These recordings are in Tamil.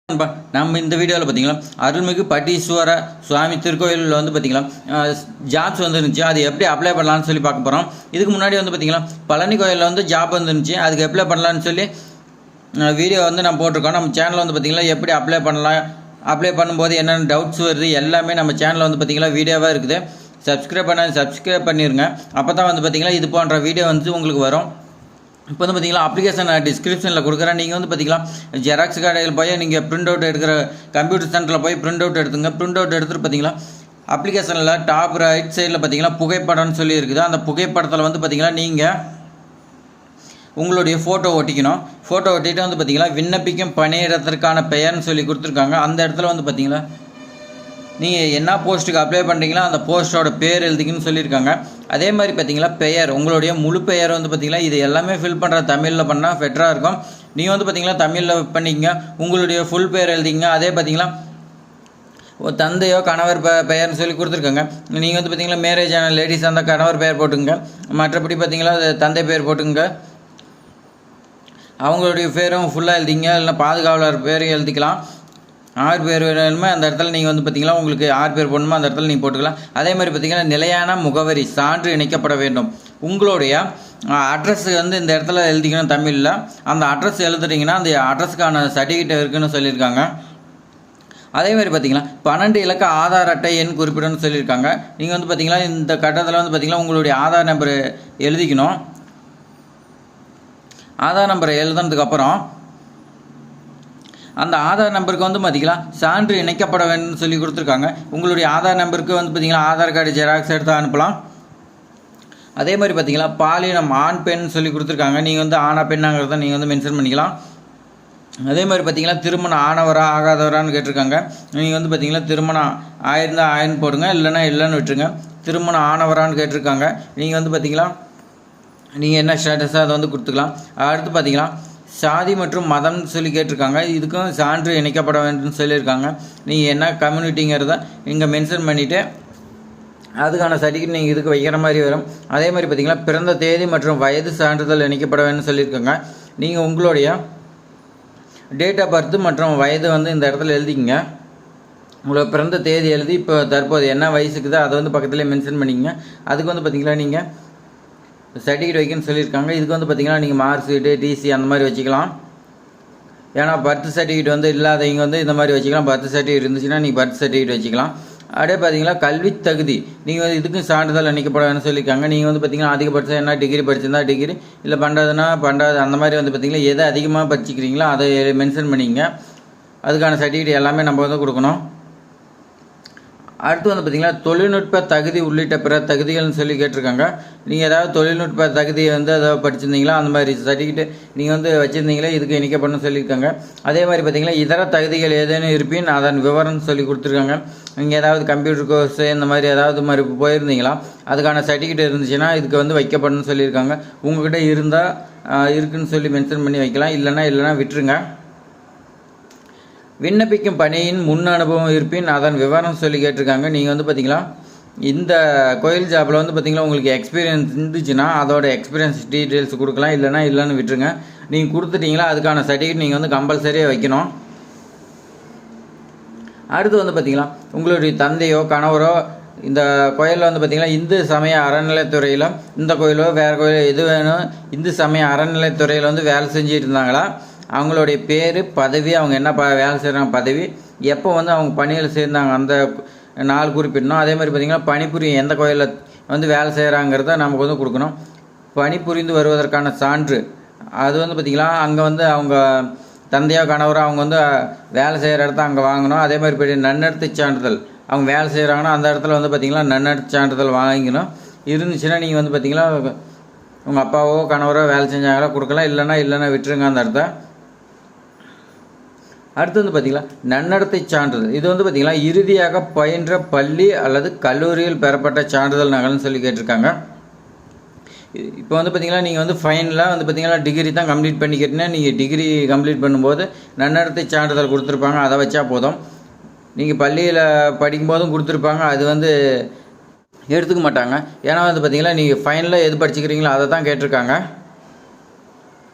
நம்ம இந்த வீடியோவில் பார்த்தீங்களா அருள்மிகு பட்டீஸ்வர சுவாமி திருக்கோயிலில் வந்து பார்த்தீங்களா ஜாப்ஸ் வந்துருந்துச்சு. அது எப்படி அப்ளை பண்ணலான்னு சொல்லி பார்க்க போகிறோம். இதுக்கு முன்னாடி வந்து பார்த்தீங்களா பழனி கோயிலில் வந்து ஜாப் வந்துருந்துச்சு. அதுக்கு அப்ளை பண்ணலான்னு சொல்லி வீடியோ வந்து நம்ம போட்டிருக்கோம். நம்ம சேனலில் வந்து பார்த்தீங்களா எப்படி அப்ளை பண்ணலாம், அப்ளை பண்ணும்போது என்னென்ன டவுட்ஸ் வருது எல்லாமே நம்ம சேனலில் வந்து பார்த்தீங்களா வீடியோவாக இருக்குது. சப்ஸ்கிரைப் பண்ணிடுங்க. அப்போ தான் வந்து பார்த்தீங்களா இது போன்ற வீடியோ வந்து உங்களுக்கு வரும். இப்போ வந்து பார்த்தீங்களா அப்ளிகேஷன் நான் டிஸ்கிரிப்ஷனில் கொடுக்குறேன். நீங்கள் வந்து பார்த்தீங்களா ஜெராக்ஸ் கடையில் போய் நீங்கள் பிரிண்ட் அவுட் எடுக்கிற கம்ப்யூட்டர் சென்டரில் போய் பிரிண்ட் அவுட் எடுத்துங்க. பிரிண்ட் அவுட் எடுத்துகிட்டு பார்த்தீங்களா அப்ளிகேஷனில் டாப் ரைட் சைடில் பார்த்தீங்கன்னா புகைப்படம்னு சொல்லி இருக்குது. அந்த புகைப்படத்தில் வந்து பார்த்தீங்கன்னா நீங்கள் உங்களுடைய ஃபோட்டோ ஒட்டிக்கணும். ஃபோட்டோ ஒட்டிட்டு வந்து பார்த்தீங்களா விண்ணப்பிக்கும் பணியிடத்திற்கான பெயர்னு சொல்லி கொடுத்துருக்காங்க. அந்த இடத்துல வந்து பார்த்தீங்களா நீங்கள் என்ன போஸ்ட்டுக்கு அப்ளை பண்ணுறீங்களோ அந்த போஸ்ட்டோட பேர் எழுதிக்குன்னு சொல்லியிருக்காங்க. அதே மாதிரி பார்த்தீங்களா பெயர், உங்களுடைய முழு பெயர் வந்து பார்த்தீங்களா இது எல்லாமே ஃபில் பண்ணுற தமிழில் பண்ணால் பெட்டராக இருக்கும். நீங்கள் வந்து பார்த்தீங்களா தமிழில் பண்ணிக்கங்க, உங்களுடைய ஃபுல் பெயர் எழுதிங்க. அதே பார்த்தீங்களா தந்தையோ கணவர் பெயர்னு சொல்லி கொடுத்துருக்காங்க. நீங்கள் வந்து பார்த்தீங்களா மேரேஜ் ஆன லேடிஸ் அந்த கணவர் பெயர் போட்டுங்க. மற்றபடி பார்த்தீங்களா தந்தை பெயர் போட்டுங்க. அவங்களுடைய பேரும் ஃபுல்லாக எழுதிங்க. இல்லைன்னா பாதுகாவலர் பேரும் எழுதிக்கலாம். 6 பேர் வேணுமே அந்த இடத்துல நீங்கள் வந்து பார்த்தீங்களா உங்களுக்கு 6 பேர் போடணுமோ அந்த இடத்துல நீங்கள் போட்டுக்கலாம். அதே மாதிரி பார்த்தீங்கன்னா நிலையான முகவரி சான்று இணைக்கப்பட வேண்டும். உங்களுடைய அட்ரஸ் வந்து இந்த இடத்துல எழுதிக்கணும் தமிழில். அந்த அட்ரஸ் எழுதுறீங்கன்னா அந்த அட்ரஸுக்கான சர்டிஃபிகேட் இருக்குன்னு சொல்லியிருக்காங்க. அதே மாதிரி பார்த்தீங்கன்னா 12 இலக்க ஆதார் அட்டை எண் குறிப்பிடணும்னு சொல்லியிருக்காங்க. நீங்கள் வந்து பார்த்தீங்களா இந்த கட்டத்தில் வந்து பார்த்தீங்கன்னா உங்களுடைய ஆதார் நம்பர் எழுதிக்கணும். ஆதார் நம்பரை எழுதுனதுக்கப்புறம் அந்த ஆதார் நம்பருக்கு வந்து பார்த்தீங்களா சான்று இணைக்கப்பட வேண்டும்னு சொல்லி கொடுத்துருக்காங்க. உங்களுடைய ஆதார் நம்பருக்கு வந்து பார்த்தீங்களா ஆதார் கார்டு ஜெராக்ஸ் எடுத்து அனுப்பலாம். அதே மாதிரி பார்த்தீங்களா பாலினம் ஆண் பெண் சொல்லி கொடுத்துருக்காங்க. நீங்கள் வந்து ஆணா பெண்ணாங்கிறத நீங்கள் வந்து மென்ஷன் பண்ணிக்கலாம். அதே மாதிரி பார்த்தீங்களா திருமணம் ஆனவரா ஆகாதவரான்னு கேட்டிருக்காங்க. நீங்கள் வந்து பார்த்தீங்களா திருமணம் ஆயிருந்தா ஆயின்னு போடுங்க, இல்லைன்னா இல்லைன்னு விட்டுருங்க. திருமணம் ஆனவரான்னு கேட்டிருக்காங்க. நீங்கள் வந்து பார்த்தீங்களா நீங்கள் என்ன ஸ்டேட்டஸாக அதை வந்து கொடுத்துக்கலாம். அடுத்து பார்த்தீங்களா சாதி மற்றும் மதம்னு சொல்லி கேட்டிருக்காங்க. இதுக்கும் சான்று இணைக்கப்பட வேண்டும் சொல்லியிருக்காங்க. நீங்கள் என்ன கம்யூனிட்டிங்கிறத இங்கே மென்ஷன் பண்ணிவிட்டு அதுக்கான சர்டிஃபிகேட் நீங்கள் இதுக்கு வைக்கிற மாதிரி வரும். அதே மாதிரி பார்த்தீங்கன்னா பிறந்த தேதி மற்றும் வயது சான்றிதழ் இணைக்கப்பட வேண்டும் சொல்லியிருக்காங்க. நீங்கள் உங்களுடைய டேட் ஆஃப் பர்த் மற்றும் வயது வந்து இந்த இடத்துல எழுதிக்கங்க. உங்களோட பிறந்த தேதி எழுதி இப்போ தற்போது என்ன வயசுக்குதோ அதை வந்து பக்கத்துலேயே மென்ஷன் பண்ணிக்கங்க. அதுக்கு வந்து பார்த்தீங்களா நீங்கள் சர்டிஃபிகேட் வைக்கணும்னு சொல்லியிருக்காங்க. இதுக்கு வந்து பார்த்தீங்கன்னா நீங்கள் மார்க் ஷீட்டு டிசி அந்த மாதிரி வச்சுக்கலாம். ஏன்னா பர்த் சர்டிஃபிகேட் வந்து இல்லாதவங்க வந்து இந்த மாதிரி வச்சுக்கலாம். பர்த் சர்டிஃபிகேட் இருந்துச்சுன்னா நீங்கள் பர்த் சர்டிஃபிகேட் வச்சுக்கலாம். அப்படியே பார்த்தீங்கன்னா கல்வி தகுதி நீங்கள் வந்து இதுக்கும் சான்றிதழ் இணைக்கப்படணும்னு சொல்லியிருக்காங்க. நீங்கள் வந்து பார்த்தீங்கன்னா அதிகபட்சம் என்ன டிகிரி படிச்சிருந்தா டிகிரி, இல்லை பண்ணுறதுனா பண்ணுறது, அந்த மாதிரி வந்து பார்த்தீங்கன்னா எதை அதிகமாக படிச்சுக்கிறீங்களோ அதை மென்ஷன் பண்ணிங்க. அதுக்கான சர்டிஃபிகேட் எல்லாமே நம்ம வந்து கொடுக்கணும். அடுத்து வந்து பார்த்திங்கன்னா தொழில்நுட்ப தகுதி உள்ளிட்ட பிற தகுதிகள்னு சொல்லி கேட்டிருக்காங்க. நீங்கள் ஏதாவது தொழில்நுட்ப தகுதியை வந்து ஏதாவது படிச்சிருந்தீங்களா அந்த மாதிரி சர்டிஃபிகேட் நீங்கள் வந்து வச்சுருந்தீங்களா இதுக்கு இணைக்கப்படணும்னு சொல்லியிருக்காங்க. அதே மாதிரி பார்த்திங்கன்னா இதர தகுதிகள் ஏதேனும் இருப்பின் அதன் விவரம் சொல்லி கொடுத்துருக்காங்க. நீங்கள் ஏதாவது கம்ப்யூட்டர் கோர்ஸு இந்த மாதிரி ஏதாவது மாதிரி போயிருந்தீங்களா அதுக்கான சர்டிஃபிகேட் இருந்துச்சுன்னா இதுக்கு வந்து வைக்கப்படணும்னு சொல்லியிருக்காங்க. உங்கள்கிட்ட இருந்தால் இருக்குதுன்னு சொல்லி மென்ஷன் பண்ணி வைக்கலாம். இல்லைன்னா விட்டுருங்க. விண்ணப்பிக்கும் பணியின் முன் அனுபவம் இருப்பின் அதன் விவரம் சொல்லி கேட்டிருக்காங்க. நீங்கள் வந்து பார்த்தீங்களா இந்த கோயில் ஜாப்பில் வந்து பார்த்தீங்களா உங்களுக்கு எக்ஸ்பீரியன்ஸ் இருந்துச்சுன்னா அதோட எக்ஸ்பீரியன்ஸ் டீட்டெயில்ஸ் கொடுக்கலாம். இல்லைன்னு விட்டுருங்க. நீங்கள் கொடுத்துட்டீங்களா அதுக்கான சர்டிஃபிகேட் நீங்கள் வந்து கம்பல்சரியாக வைக்கணும். அடுத்து வந்து பார்த்தீங்களா உங்களுடைய தந்தையோ கணவரோ இந்த கோயிலில் வந்து பார்த்திங்கன்னா இந்து சமய அறநிலைத்துறையில் இந்த கோயிலோ வேறு கோயிலோ எது வேணும் இந்து சமய அறநிலைத்துறையில் வந்து வேலை செஞ்சுட்டு இருந்தாங்களா அவங்களுடைய பேர், பதவி, அவங்க என்ன வேலை செய்கிறாங்க பதவி, எப்போ வந்து அவங்க பணியில் சேர்ந்தாங்க அந்த நாள் குறிப்பிடணும். அதே மாதிரி பார்த்திங்கன்னா பணிபுரியும் எந்த கோயிலில் வந்து வேலை செய்கிறாங்கிறத நமக்கு வந்து கொடுக்கணும். பணிபுரிந்து வருவதற்கான சான்று அது வந்து பார்த்திங்களா அங்கே வந்து அவங்க தந்தையோ கணவரோ அவங்க வந்து வேலை செய்கிற இடத்த அங்கே வாங்கணும். அதே மாதிரி நன்னடத்தை சான்றிதழ் அவங்க வேலை செய்கிறாங்கன்னா அந்த இடத்துல வந்து பார்த்திங்களா நன்னடத்தை சான்றிதழ் வாங்கிக்கணும். இருந்துச்சுன்னா நீங்கள் வந்து பார்த்திங்களா உங்கள் அப்பாவோ கணவரோ வேலை செஞ்சாங்களோ கொடுக்கலாம். இல்லைன்னா விட்டுருங்க அந்த இடத்த. அடுத்து வந்து பார்த்திங்களா நன்னடத்தை சான்றிதழ் இது வந்து பார்த்திங்களா இறுதியாக பயின்ற பள்ளி அல்லது கல்லூரியில் பெறப்பட்ட சான்றிதழ் நகல்னு சொல்லி கேட்டிருக்காங்க. இப்போ வந்து பார்த்திங்கன்னா நீங்கள் வந்து ஃபைனலாக வந்து பார்த்திங்கன்னா டிகிரி தான் கம்ப்ளீட் பண்ணிக்கிட்டீங்கன்னா நீங்கள் டிகிரி கம்ப்ளீட் பண்ணும்போது நன்னடத்தை சான்றிதழ் கொடுத்துருப்பாங்க. அதை வச்சா போதும். நீங்கள் பள்ளியில் படிக்கும்போதும் கொடுத்துருப்பாங்க. அது வந்து எடுத்துக்க மாட்டாங்க. ஏன்னா வந்து பார்த்திங்கன்னா நீங்கள் ஃபைனலாக எது படிச்சுக்கிறீங்களோ அதை தான் கேட்டிருக்காங்க.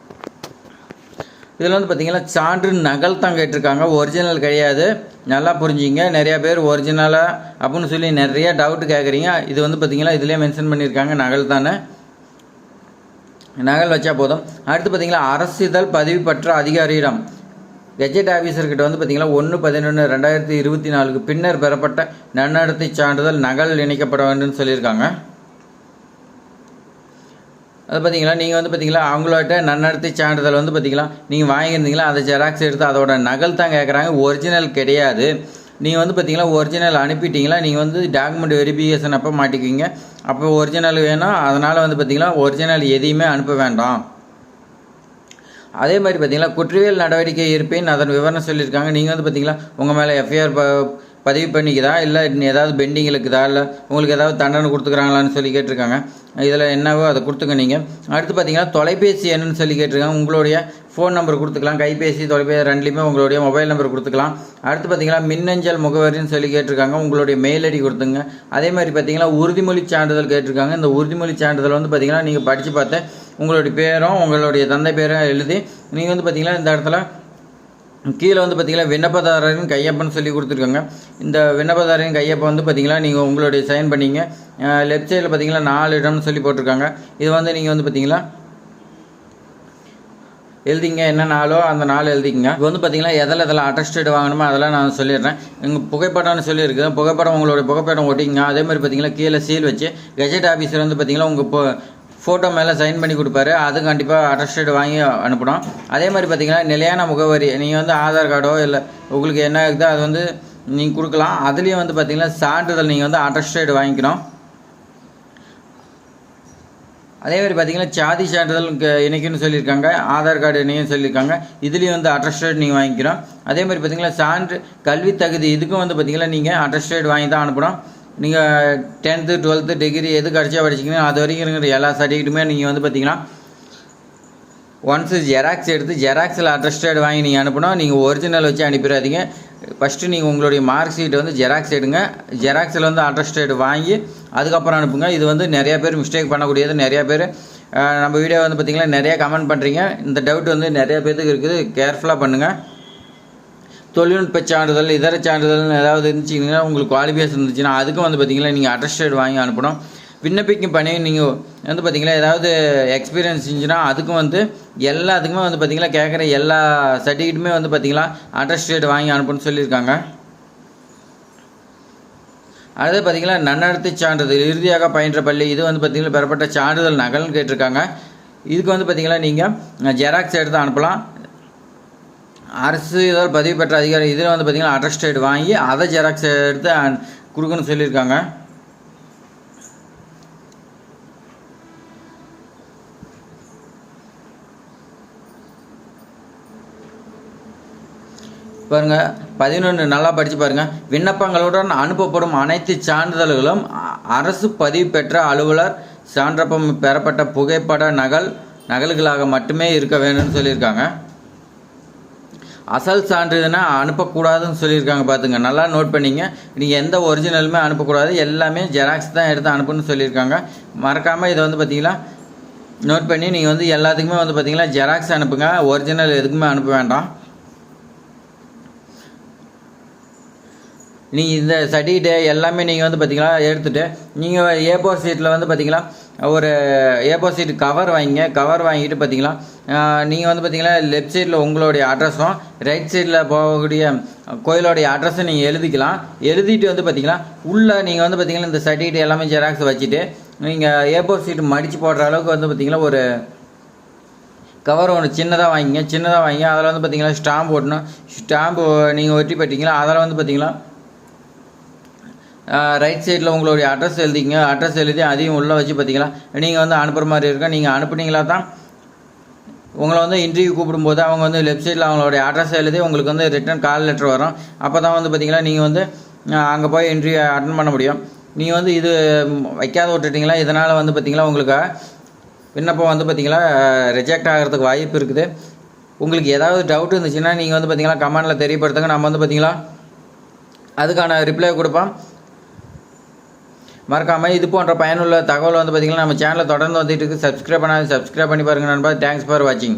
இதில் வந்து பார்த்திங்கன்னா சான்று நகல் தான் கேட்டிருக்காங்க, ஒரிஜினல் கிடையாது. நல்லா புரிஞ்சுங்க. நிறையா பேர் ஒரிஜினலாக அப்படின்னு சொல்லி நிறையா டவுட்டு கேட்குறீங்க. இது வந்து பார்த்திங்கன்னா இதிலே மென்ஷன் பண்ணியிருக்காங்க நகல் தானே, நகல் வச்சா போதும். அடுத்து பார்த்திங்கன்னா அரசிதழ் பதிவு பெற்ற அதிகாரியிடம் கெஜெட் ஆஃபீஸர்கிட்ட வந்து பார்த்திங்கன்னா 1/11/2024 பின்னர் பெறப்பட்ட நன்னடத்தை சான்றிதழ் நகல் இணைக்கப்பட வேண்டும்னு சொல்லியிருக்காங்க. அது பார்த்திங்களா நீங்கள் வந்து பார்த்திங்களா அவங்களோட நன்னடத்தை சான்றிதழ் வந்து பார்த்திங்களா நீங்கள் வாங்கியிருந்தீங்களா, அதை ஜெராக்ஸ் எடுத்து அதோட நகல் தான் கேட்குறாங்க, ஒரிஜினல் கிடையாது. நீங்கள் வந்து பார்த்திங்களா ஒரிஜினல் அனுப்பிட்டீங்களா, நீங்கள் வந்து டாக்குமெண்ட் வெரிஃபிகேஷன் அப்போ மாட்டிக்குவீங்க. அப்போ ஒரிஜினல் வேணும், அதனால் வந்து பார்த்திங்களா ஒரிஜினல் எதையுமே அனுப்ப வேண்டாம். அதே மாதிரி பார்த்திங்களா குற்றவியல் நடவடிக்கை இருப்பேன் அதன் விவரம் சொல்லியிருக்காங்க. நீங்கள் வந்து பார்த்திங்களா உங்கள் மேலே எஃப்ஐஆர் பதிவு பண்ணிக்குதா, இல்லை ஏதாவது பெண்டிங் இருக்குதா, இல்லை உங்களுக்கு ஏதாவது தண்டனை கொடுத்துக்கிறாங்களான்னு சொல்லி கேட்டிருக்காங்க. இதில் என்னவோ அதை கொடுத்துங்க நீங்கள். அடுத்து பார்த்திங்கன்னா தொலைபேசி என்னன்னு சொல்லி கேட்டிருக்காங்க. உங்களுடைய ஃபோன் நம்பர் கொடுத்துக்கலாம், கைபேசி தொலைபேசி ரெண்டுலேயுமே உங்களுடைய மொபைல் நம்பர் கொடுத்துக்கலாம். அடுத்து பார்த்திங்கன்னா மின்னஞ்சல் முகவரின்னு சொல்லி கேட்டிருக்காங்க, உங்களுடைய மெயில் ஐடி கொடுத்துங்க. அதே மாதிரி பார்த்திங்கன்னா உறுதிமொழி சான்றிதழ் கேட்டிருக்காங்க. இந்த உறுதிமொழி சான்றிதழ் வந்து பார்த்திங்கன்னா நீங்கள் படித்து பார்த்து உங்களுடைய பேரும் உங்களுடைய தந்தை பேரும் எழுதி நீங்கள் வந்து பார்த்திங்கன்னா இந்த இடத்துல கீழே வந்து பார்த்திங்கன்னா விண்ணப்பதாரரின் கையொப்பன்னு சொல்லி கொடுத்துருக்காங்க. இந்த விண்ணப்பதாரரின் கையொப்பை வந்து பார்த்திங்கன்னா நீங்கள் உங்களுடைய சைன் பண்ணிங்க. லெஃப்ட் சைடில் பார்த்திங்கன்னா 4 இடம்னு சொல்லி போட்டிருக்காங்க. இது வந்து நீங்கள் வந்து பார்த்திங்கன்னா எழுதிங்க, என்ன நாளோ அந்த நாள் எழுதிங்க. இப்போ வந்து பார்த்திங்கன்னா எதில் அட்டஸ்டேட் வாங்கணுமோ அதெல்லாம் நான் சொல்லிடுறேன். எங்கள் புகைப்படம்னு சொல்லியிருக்குது, புகைப்படம் உங்களுடைய புகைப்படம் ஓட்டிங்க. அதே மாதிரி பார்த்திங்கன்னா கீழே சீல் வச்சு கெஜெட் ஆஃபீஸர் வந்து பார்த்திங்கன்னா உங்கள் ஃபோட்டோ மேலே சைன் பண்ணி கொடுப்பாரு, அது கண்டிப்பாக அட்டஸ்டேட் வாங்கி அனுப்பணும். அதே மாதிரி பார்த்திங்கன்னா நிலையான முகவரி நீங்கள் வந்து ஆதார் கார்டோ இல்லை உங்களுக்கு என்ன இருக்குதோ அது வந்து நீங்கள் கொடுக்கலாம். அதுலேயும் வந்து பார்த்திங்கன்னா சான்றிதழ் நீங்கள் வந்து அட்டஸ்டேட் வாங்கிக்கணும். அதே மாதிரி பார்த்திங்கன்னா சாதி சான்றிதழ் இணைக்குன்னு சொல்லியிருக்காங்க, ஆதார் கார்டு இணைக்குன்னு சொல்லியிருக்காங்க. இதுலேயும் வந்து அட்டஸ்டேட் நீங்கள் வாங்கிக்கிறோம். அதே மாதிரி பார்த்திங்கன்னா சான்று கல்வி தகுதி இதுக்கும் வந்து பார்த்திங்கன்னா நீங்கள் அட்டஸ்டேட் வாங்கி தான் அனுப்பணும். நீங்கள் 10th 12th டிகிரி எது கடைசியாக படிச்சிங்கன்னா அது வரைக்கும் இருக்கிற எல்லா சர்டிஃபிகேட்டுமே நீங்கள் வந்து பார்த்திங்கன்னா ஒன்ஸு ஜெராக்ஸ் எடுத்து ஜெராக்ஸில் அட்டஸ்டேட் வாங்கி நீங்கள் அனுப்பணும். நீங்கள் ஒரிஜினல் வச்சு அனுப்பிடாதீங்க. ஃபஸ்ட்டு நீங்கள் உங்களுடைய மார்க் ஷீட்டை வந்து ஜெராக்ஸ் எடுங்க, ஜெராக்ஸில் வந்து அட்டஸ்டேட் வாங்கி அதுக்கப்புறம் அனுப்புங்க. இது வந்து நிறையா பேர் மிஸ்டேக் பண்ணக்கூடியது. நிறையா பேர் நம்ம வீடியோ வந்து பார்த்திங்கன்னா நிறையா கமெண்ட் பண்ணுறீங்க. இந்த டவுட் வந்து நிறையா பேருக்கு இருக்குது, கேர்ஃபுல்லாக பண்ணுங்கள். தொழில்நுட்ப சான்றிதழ் இதர சான்றிதழ்னு ஏதாவது இருந்துச்சிங்கன்னா உங்களுக்கு குவாலிஃபிகேஷன் இருந்துச்சுன்னா அதுக்கும் வந்து பார்த்திங்கன்னா நீங்கள் அட்டஸ்டேட் வாங்கி அனுப்பணும். விண்ணப்பிக்கும் பணி நீங்கள் வந்து பார்த்திங்கன்னா ஏதாவது எக்ஸ்பீரியன்ஸ் இருந்துச்சுன்னா அதுக்கும் வந்து எல்லாத்துக்குமே வந்து பார்த்திங்கன்னா கேட்குற எல்லா சர்டிஃபிகேட்டுமே வந்து பார்த்திங்கன்னா அட்டஸ்டேட் வாங்கி அனுப்பணும்னு சொல்லியிருக்காங்க. அடுத்து பார்த்திங்கன்னா நன்னடத்தை சான்றிதழ் இறுதியாக பயின்ற பள்ளி இது வந்து பார்த்திங்கன்னா பெறப்பட்ட சான்றிதழ் நகல்னு கேட்டிருக்காங்க. இதுக்கு வந்து பார்த்திங்கன்னா நீங்கள் ஜெராக்ஸ் எடுத்து அனுப்பலாம். அரசு இதால் பதிவு பெற்ற அதிகாரி இதில் வந்து பார்த்திங்கன்னா அட்டஸ்டேட் வாங்கி அதை ஜெராக்ஸ் எடுத்து கொடுக்கணும்னு சொல்லியிருக்காங்க. பாருங்கள் 11 நல்லா படித்து பாருங்கள். விண்ணப்பங்களுடன் அனுப்பப்படும் அனைத்து சான்றிதழ்களும் அரசு பதிவு பெற்ற அலுவலர் சான்றப்பம் பெறப்பட்ட புகைப்பட நகல்களாக மட்டுமே இருக்க வேண்டும்னு சொல்லியிருக்காங்க. அசல் சான்றிதழ்னா அனுப்பக்கூடாதுன்னு சொல்லியிருக்காங்க. பார்த்துங்க, நல்லா நோட் பண்ணிங்க. நீங்கள் எந்த ஒரிஜினலுமே அனுப்பக்கூடாது, எல்லாமே ஜெராக்ஸ் தான் எடுத்து அனுப்புன்னு சொல்லியிருக்காங்க. மறக்காமல் இதை வந்து பார்த்திங்கன்னா நோட் பண்ணி நீங்கள் வந்து எல்லாத்துக்குமே வந்து பார்த்திங்கன்னா ஜெராக்ஸ் அனுப்புங்க, ஒரிஜினல் எதுக்குமே அனுப்ப வேண்டாம். நீங்கள் இந்த சர்டிஃபிகேட்டு எல்லாமே நீங்கள் வந்து பார்த்திங்கன்னா எடுத்துகிட்டு நீங்கள் A4 ஷீட்டில் வந்து பார்த்திங்கன்னா ஒரு A4 ஷீட் கவர் வாங்கிங்க. கவர் வாங்கிட்டு பார்த்திங்கன்னா நீங்கள் வந்து பார்த்திங்கன்னா லெஃப்ட் சைடில் உங்களுடைய அட்ரஸும் ரைட் சைடில் போகக்கூடிய கோயிலோடைய அட்ரஸும் நீங்கள் எழுதிக்கலாம். எழுதிட்டு வந்து பார்த்திங்கன்னா உள்ளே நீங்கள் வந்து பார்த்திங்கன்னா இந்த சர்டிஃபிகேட் எல்லாமே ஜெராக்ஸ் வச்சுட்டு நீங்கள் A4 ஷீட் மடித்து போடுற அளவுக்கு வந்து பார்த்திங்கன்னா ஒரு கவர் ஒன்று சின்னதாக வாங்கிங்க. அதில் வந்து பார்த்திங்கன்னா ஸ்டாம்பு ஓட்டணும். ஸ்டாம்பு நீங்கள் ஒட்டி போட்டிங்களா அதில் வந்து பார்த்திங்கன்னா ரைட் சைடில் உங்களுடைய அட்ரஸ் எழுதிங்க. அட்ரஸ் எழுதி அதையும் உள்ளே வச்சு பார்த்திங்களா நீங்கள் வந்து அனுப்புகிற மாதிரி இருக்கும். நீங்கள் அனுப்புனீங்களா தான் உங்களை வந்து இன்டர்வியூ கூப்பிடும்போது அவங்க வந்து லெஃப்ட் சைடில் அவங்களுடைய அட்ரஸ் எழுதி உங்களுக்கு வந்து ரிட்டன் கால் லெட்டர் வரும். அப்போ தான் வந்து பார்த்திங்கன்னா நீங்கள் வந்து அங்கே போய் இன்டர்வியூ அட்டன் பண்ண முடியும். நீங்கள் வந்து இது வைக்காத விட்டுட்டிங்களா, இதனால் வந்து பார்த்திங்கன்னா உங்களுக்கு விண்ணப்பம் வந்து பார்த்திங்கன்னா ரிஜெக்ட் ஆகிறதுக்கு வாய்ப்பு இருக்குது. உங்களுக்கு ஏதாவது டவுட் இருந்துச்சுன்னா நீங்கள் வந்து பார்த்திங்கன்னா கமெண்டில் தெரியப்படுத்துங்க. நம்ம வந்து பார்த்திங்கன்னா அதுக்கான ரிப்ளை கொடுப்போம். மறக்காமல் இது போன்ற பயனுள்ள தகவல் வந்து பார்த்திங்கன்னா நம்ம சேனலில் தொடர்ந்து வந்துட்டு இருக்குது. சப்ஸ்கிரைப் பண்ணி பாருங்கள் நண்பா. தேங்க்ஸ் ஃபார் வாட்சிங்.